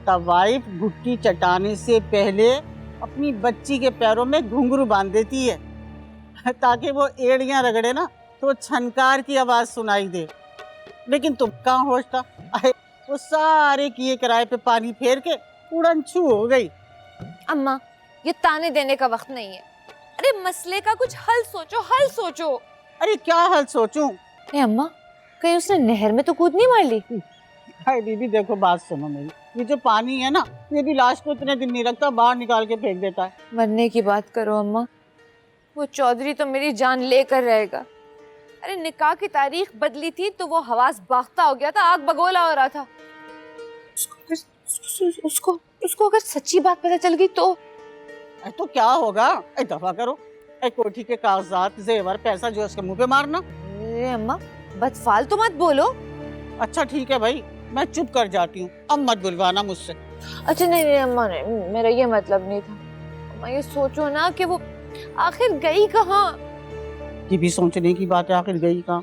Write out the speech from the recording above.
Wife घुट्टी चटाने से पहले अपनी बच्ची के पैरों में घुंघरू बांध देती है ताकि वो एड़ियां रगड़े ना तो छनकार की आवाज सुनाई दे। लेकिन तुम कहाँ होश था? वो सारे किए किराए पे पानी फेर के उड़न छू हो गई। अम्मा, ये ताने देने का वक्त नहीं है। अरे मसले का कुछ हल सोचो, हल सोचो। अरे क्या हल सोचूं? अम्मा, कहीं उसने नहर में तो कूद नहीं मार ली? हाय बीबी, देखो बात सुनो मेरी, ये जो पानी है ना ये भी लाश को इतने दिन नहीं रखता, बाहर निकाल के फेंक देता है। मरने की बात करो अम्मा, वो चौधरी तो मेरी जान लेकर रहेगा। अरे निकाह की तारीख बदली थी तो वो हवास बाख्ता हो गया था, आग बगोला हो रहा था। उसको अगर सच्ची बात पता चल गई तो तो क्या होगा? दफा करो, कोठी के कागजात, जेवर, पैसा जो उसके मुंह पे मारना। अरे अम्मा, बदफालतू मत बोलो। अच्छा ठीक है भाई, मैं चुप कर जाती हूँ, अब मत बुलवाना मुझसे। अच्छा नहीं अम्मा, नहीं, मेरा ये मतलब नहीं था। अम्मा ये सोचो ना कि वो आखिर गई कहाँ। ये भी सोचने की बात है, आखिर गई कहाँ?